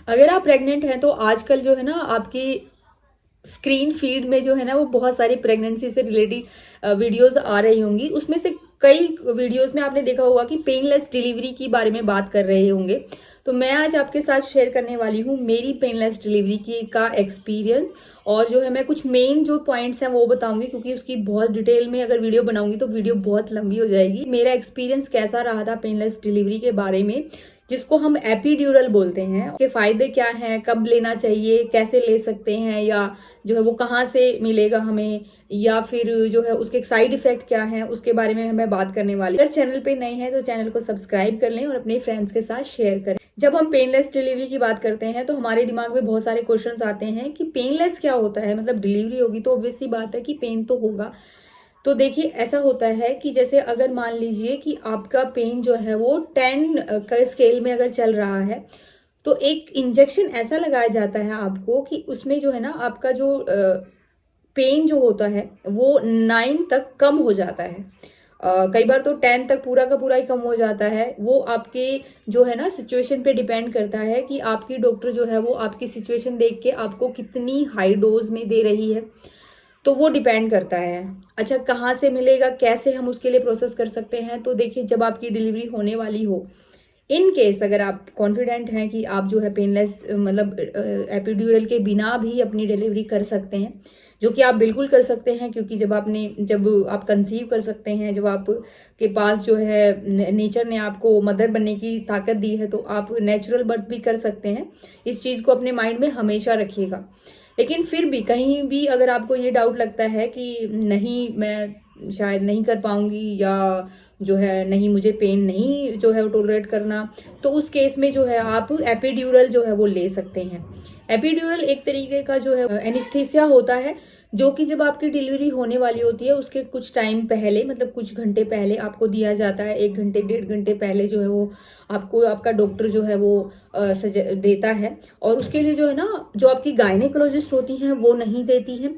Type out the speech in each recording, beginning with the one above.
अगर आप प्रेग्नेंट हैं तो आजकल जो है ना आपकी स्क्रीन फीड में जो है ना वो बहुत सारी प्रेगनेंसी से रिलेटेड वीडियोस आ रही होंगी। उसमें से कई वीडियोस में आपने देखा होगा कि पेनलेस डिलीवरी के बारे में बात कर रहे होंगे। तो मैं आज आपके साथ शेयर करने वाली हूँ मेरी पेनलेस डिलीवरी की का एक्सपीरियंस। और जो है मैं कुछ मेन जो पॉइंट्स हैं वो बताऊंगी, क्योंकि उसकी बहुत डिटेल में अगर वीडियो बनाऊंगी तो वीडियो बहुत लंबी हो जाएगी। मेरा एक्सपीरियंस कैसा रहा था पेनलेस डिलीवरी के बारे में, जिसको हम एपीड्यूरल बोलते हैं, के फायदे क्या हैं, कब लेना चाहिए, कैसे ले सकते हैं, या जो है वो कहाँ से मिलेगा हमें, या फिर जो है उसके साइड इफेक्ट क्या हैं, उसके बारे में मैं बात करने वाली। अगर चैनल पे नए हैं तो चैनल को सब्सक्राइब कर लें और अपने फ्रेंड्स के साथ शेयर करें। जब हम पेनलेस डिलीवरी की बात करते हैं तो हमारे दिमाग में बहुत सारे क्वेश्चंस आते हैं कि पेनलेस क्या होता है, मतलब डिलीवरी होगी तो ऑब्वियस सी बात है कि पेन तो होगा। तो देखिए ऐसा होता है कि जैसे अगर मान लीजिए कि आपका पेन जो है वो 10 का स्केल में अगर चल रहा है, तो एक इंजेक्शन ऐसा लगाया जाता है आपको कि उसमें जो है ना आपका जो पेन जो होता है वो 9 तक कम हो जाता है। कई बार तो 10 तक पूरा का पूरा ही कम हो जाता है। वो आपके जो है ना सिचुएशन पे डिपेंड करता है कि आपकी डॉक्टर जो है वो आपकी सिचुएशन देख के आपको कितनी हाई डोज में दे रही है, तो वो डिपेंड करता है। अच्छा, कहाँ से मिलेगा, कैसे हम उसके लिए प्रोसेस कर सकते हैं, तो देखिए जब आपकी डिलीवरी होने वाली हो, इन केस अगर आप कॉन्फिडेंट हैं कि आप जो है पेनलेस मतलब एपिड्यूरल के बिना भी अपनी डिलीवरी कर सकते हैं, जो कि आप बिल्कुल कर सकते हैं, क्योंकि जब आप कंसीव कर सकते हैं, जब आप के पास जो है नेचर ने आपको मदर बनने की ताकत दी है, तो आप नेचुरल बर्थ भी कर सकते हैं। इस चीज़ को अपने माइंड में हमेशा रखिएगा। लेकिन फिर भी कहीं भी अगर आपको ये डाउट लगता है कि नहीं मैं शायद नहीं कर पाऊंगी, या जो है नहीं मुझे पेन नहीं जो है टोलरेट करना, तो उस केस में जो है आप एपिड्यूरल जो है वो ले सकते हैं। एपिड्यूरल एक तरीके का जो है एनेस्थीसिया होता है, जो कि जब आपकी डिलीवरी होने वाली होती है उसके कुछ टाइम पहले, मतलब कुछ घंटे पहले आपको दिया जाता है। 1 घंटे 1.5 घंटे पहले जो है वो आपको आपका डॉक्टर जो है वो देता है। और उसके लिए जो है ना जो आपकी गायनेकोलॉजिस्ट होती हैं वो नहीं देती हैं।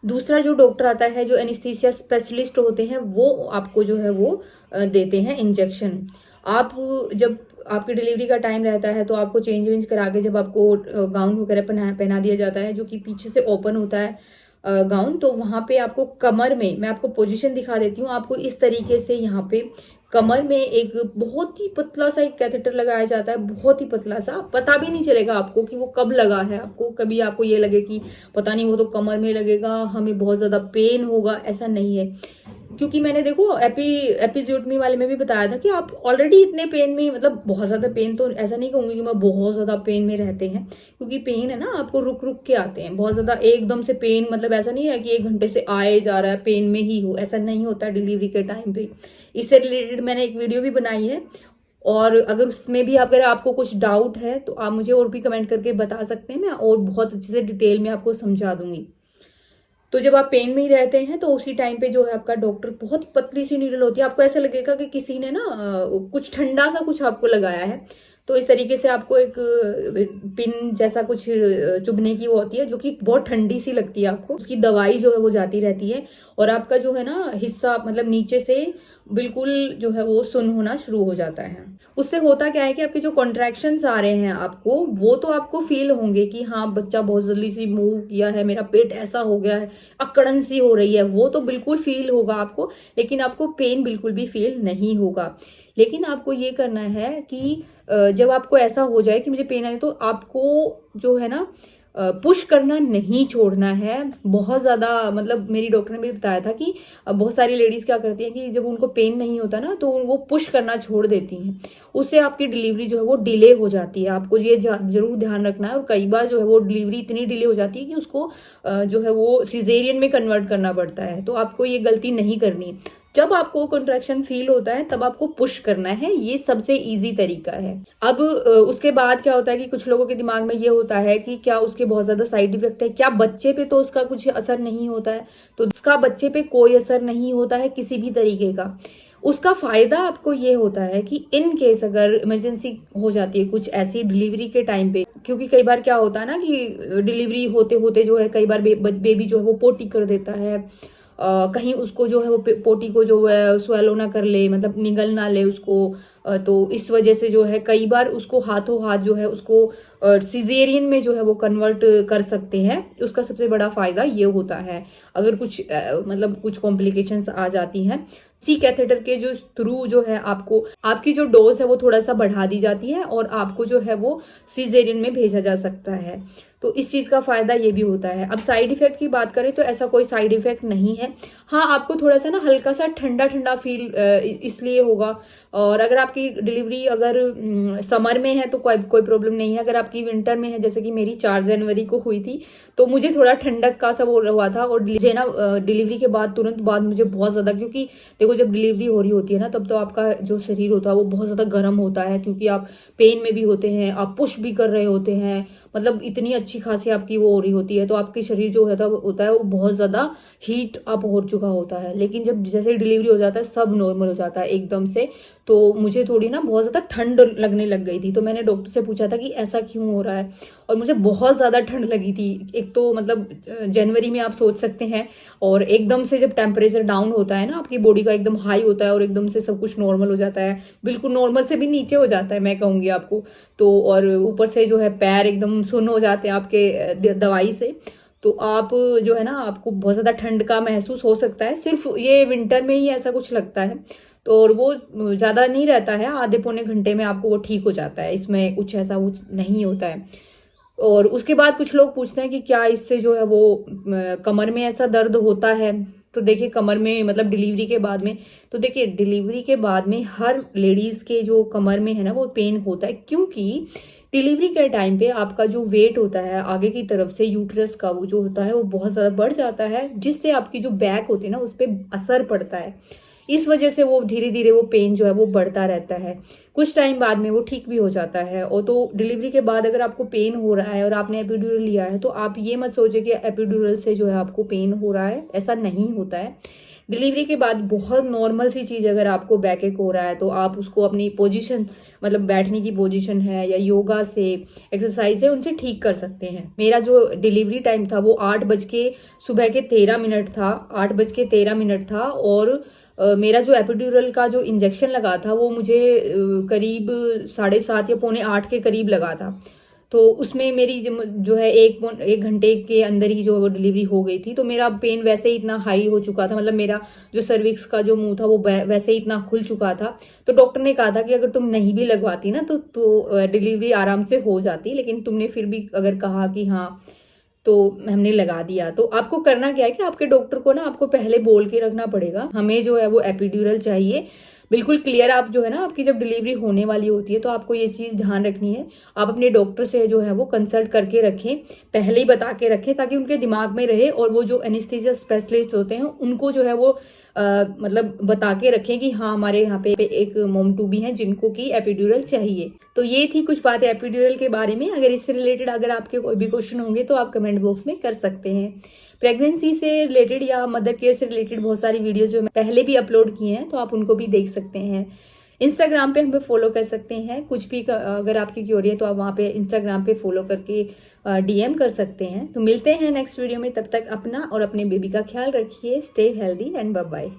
दूसरा जो डॉक्टर आता है जो एनेस्थीसिया स्पेशलिस्ट होते हैं वो आपको जो है वो देते हैं इंजेक्शन। आप जब आपकी डिलीवरी का टाइम रहता है तो आपको चेंज वेंज करा के जब आपको गाउन वगैरह पहना दिया जाता है, जो कि पीछे से ओपन होता है गाउन, तो वहां पे आपको कमर में, मैं आपको पोजीशन दिखा देती हूँ, आपको इस तरीके से यहाँ पे कमर में एक बहुत ही पतला सा एक कैथेटर लगाया जाता है, बहुत ही पतला सा, पता भी नहीं चलेगा आपको कि वो कब लगा है। आपको कभी आपको ये लगे कि पता नहीं वो तो कमर में लगेगा, हमें बहुत ज्यादा पेन होगा, ऐसा नहीं है। क्योंकि मैंने देखो एपिज्यूटमी वाले में भी बताया था कि आप ऑलरेडी इतने पेन में, मतलब बहुत ज्यादा पेन तो ऐसा नहीं कहूंगी कि मैं बहुत ज्यादा पेन में रहते हैं, क्योंकि पेन है ना आपको रुक रुक के आते हैं। बहुत ज्यादा एकदम से पेन, मतलब ऐसा नहीं है कि 1 घंटे से आए जा रहा है पेन में ही हो, ऐसा नहीं होता डिलीवरी के टाइम पे। इससे रिलेटेड मैंने एक वीडियो भी बनाई है, और अगर उसमें भी अगर आपको कुछ डाउट है तो आप मुझे और भी कमेंट करके बता सकते हैं, मैं और बहुत अच्छे से डिटेल में आपको समझा दूंगी। तो जब आप पेन में ही रहते हैं तो उसी टाइम पे जो है आपका डॉक्टर, बहुत पतली सी नीडल होती है, आपको ऐसा लगेगा कि किसी ने ना कुछ ठंडा सा कुछ आपको लगाया है। तो इस तरीके से आपको एक पिन जैसा कुछ चुभने की वो होती है, जो कि बहुत ठंडी सी लगती है आपको। उसकी दवाई जो है वो जाती रहती है, और आपका जो है ना हिस्सा, मतलब नीचे से बिल्कुल जो है वो सुन्न होना शुरू हो जाता है। उससे होता क्या है कि आपके जो कॉन्ट्रैक्शंस आ रहे हैं आपको, वो तो आपको फील होंगे कि हाँ बच्चा बहुत जल्दी सी मूव किया है, मेरा पेट ऐसा हो गया है, अकड़न सी हो रही है, वो तो बिल्कुल फील होगा आपको, लेकिन आपको पेन बिल्कुल भी फील नहीं होगा। लेकिन आपको ये करना है कि जब आपको ऐसा हो जाए कि मुझे पेन आए, तो आपको जो है ना पुश करना नहीं छोड़ना है बहुत ज्यादा। मतलब मेरी डॉक्टर ने भी बताया था कि बहुत सारी लेडीज क्या करती हैं कि जब उनको पेन नहीं होता ना तो वो पुश करना छोड़ देती हैं, उससे आपकी डिलीवरी जो है वो डिले हो जाती है। आपको ये जरूर ध्यान रखना है। और कई बार जो है वो डिलीवरी इतनी डिले हो जाती है कि उसको जो है वो सिजेरियन में कन्वर्ट करना पड़ता है। तो आपको ये गलती नहीं करनी। जब आपको कंट्रैक्शन फील होता है तब आपको पुश करना है, ये सबसे इजी तरीका है। अब उसके बाद क्या होता है कि कुछ लोगों के दिमाग में ये होता है कि क्या उसके बहुत ज्यादा साइड इफेक्ट है, क्या बच्चे पे तो उसका कुछ असर नहीं होता है। तो उसका बच्चे पे कोई असर नहीं होता है किसी भी तरीके का। उसका फायदा आपको ये होता है कि इन केस अगर इमरजेंसी हो जाती है कुछ ऐसी डिलीवरी के टाइम पे, क्योंकि कई बार क्या होता है ना कि डिलीवरी होते होते जो है कई बार बेबी जो है वो पोटी कर देता है, कहीं उसको जो है वो पोटी को जो है स्वेलो ना कर ले, मतलब निगल ना ले उसको, तो इस वजह से जो है कई बार उसको हाथों हाथ जो है उसको सिजेरियन में जो है वो कन्वर्ट कर सकते हैं। उसका सबसे बड़ा फायदा ये होता है अगर कुछ मतलब कुछ कॉम्प्लिकेशंस आ जाती हैं, सी कैथेटर के जो थ्रू जो है आपको आपकी जो डोज है वो थोड़ा सा बढ़ा दी जाती है और आपको जो है वो सिजेरियन में भेजा जा सकता है। तो इस चीज का फायदा ये भी होता है। अब साइड इफेक्ट की बात करें तो ऐसा कोई साइड इफेक्ट नहीं है। हाँ, आपको थोड़ा सा ना हल्का सा ठंडा ठंडा फील इसलिए होगा। और अगर आपकी डिलीवरी अगर समर में है तो कोई प्रॉब्लम नहीं है। अगर आपकी विंटर में है, जैसे कि मेरी 4 जनवरी को हुई थी, तो मुझे थोड़ा ठंडक का सा वो हुआ था। और मुझे ना डिलीवरी के बाद तुरंत बाद मुझे बहुत ज्यादा, क्योंकि देखो जब डिलीवरी हो रही होती है ना तब तो आपका जो शरीर होता है वो बहुत ज्यादा गर्म होता है, क्योंकि आप पेन में भी होते हैं, आप पुश भी कर रहे होते हैं, मतलब इतनी अच्छी खासी आपकी वो हो रही होती है, तो आपकी शरीर जो होता है वो बहुत ज्यादा हीट अप हो चुका होता है। लेकिन जब जैसे डिलीवरी हो जाता है सब नॉर्मल हो जाता है एकदम से। तो मुझे थोड़ी ना बहुत ज्यादा ठंड लगने लग गई थी, तो मैंने डॉक्टर से पूछा था कि ऐसा क्यों हो रहा है, और मुझे बहुत ज्यादा ठंड लगी थी। एक तो मतलब जनवरी में आप सोच सकते हैं, और एकदम से जब टेम्परेचर डाउन होता है ना आपकी बॉडी का एकदम हाई होता है और एकदम से सब कुछ नॉर्मल हो जाता है, बिल्कुल नॉर्मल से भी नीचे हो जाता है मैं कहूंगी आपको। तो और ऊपर से जो है पैर एकदम सुन्न हो जाते हैं आपके दवाई से। तो आप जो है ना आपको बहुत ज्यादा ठंड का महसूस हो सकता है, सिर्फ ये विंटर में ही ऐसा कुछ लगता है। तो और वो ज्यादा नहीं रहता है, आधे पौने घंटे में आपको वो ठीक हो जाता है, इसमें कुछ ऐसा कुछ नहीं होता है। और उसके बाद कुछ लोग पूछते हैं कि क्या इससे जो है वो कमर में ऐसा दर्द होता है। तो देखिए कमर में मतलब डिलीवरी के बाद में, तो देखिए डिलीवरी के बाद में हर लेडीज के जो कमर में है ना वो पेन होता है, क्योंकि डिलीवरी के टाइम पे आपका जो वेट होता है आगे की तरफ से यूट्रस का वो जो होता है वो बहुत ज्यादा बढ़ जाता है, जिससे आपकी जो बैक होती है ना उस पर असर पड़ता है। इस वजह से वो धीरे धीरे वो पेन जो है वो बढ़ता रहता है। कुछ टाइम बाद में वो ठीक भी हो जाता है। और तो डिलीवरी के बाद अगर आपको पेन हो रहा है और आपने एपिड्यूरल लिया है तो आप ये मत सोचिए कि एपिड्यूरल से जो है आपको पेन हो रहा है, ऐसा नहीं होता है। डिलीवरी के बाद बहुत नॉर्मल सी चीज अगर आपको बैक एक हो रहा है तो आप उसको अपनी पोजीशन, मतलब बैठने की पोजीशन है या योगा से एक्सरसाइज है उनसे ठीक कर सकते हैं। मेरा जो डिलीवरी टाइम था वो 8 बज के 13 मिनट था, 8 बज के 13 मिनट था। और मेरा जो एपिड्यूरल का जो इंजेक्शन लगा था वो मुझे करीब 7:30 या पौने 8 के करीब लगा था। तो उसमें मेरी जो है एक घंटे के अंदर ही जो वो डिलीवरी हो गई थी। तो मेरा पेन वैसे ही इतना हाई हो चुका था, मतलब मेरा जो सर्विक्स का जो मुंह था वो वैसे ही इतना खुल चुका था। तो डॉक्टर ने कहा था कि अगर तुम नहीं भी लगवाती ना तो डिलीवरी आराम से हो जाती, लेकिन तुमने फिर भी अगर कहा कि हाँ तो हमने लगा दिया। तो आपको करना क्या है कि आपके डॉक्टर को ना आपको पहले बोल के रखना पड़ेगा, हमें जो है वो एपिड्यूरल चाहिए। बिल्कुल क्लियर आप जो है ना आपकी जब डिलीवरी होने वाली होती है तो आपको ये चीज ध्यान रखनी है। आप अपने डॉक्टर से जो है वो कंसल्ट करके रखें, पहले ही बता के रखें, ताकि उनके दिमाग में रहे। और वो जो एनेस्थीसिया स्पेशलिस्ट होते हैं उनको जो है वो मतलब बता के रखें कि हाँ हमारे यहाँ पे एक मोम टू भी हैं जिनको की एपिड्यूरल चाहिए। तो ये थी कुछ बातें एपिड्यूरल के बारे में। अगर इससे रिलेटेड अगर आपके कोई भी क्वेश्चन होंगे तो आप कमेंट बॉक्स में कर सकते हैं। प्रेगनेंसी से रिलेटेड या मदर केयर से रिलेटेड बहुत सारी वीडियोस जो मैं पहले भी अपलोड किए हैं तो आप उनको भी देख सकते हैं। इंस्टाग्राम पे हमें फॉलो कर सकते हैं, कुछ भी अगर आपकी क्यूरी है तो आप वहाँ पे इंस्टाग्राम पे फॉलो करके डीएम कर सकते हैं। तो मिलते हैं नेक्स्ट वीडियो में, तब तक अपना और अपने बेबी का ख्याल रखिए। Stay healthy and bye bye.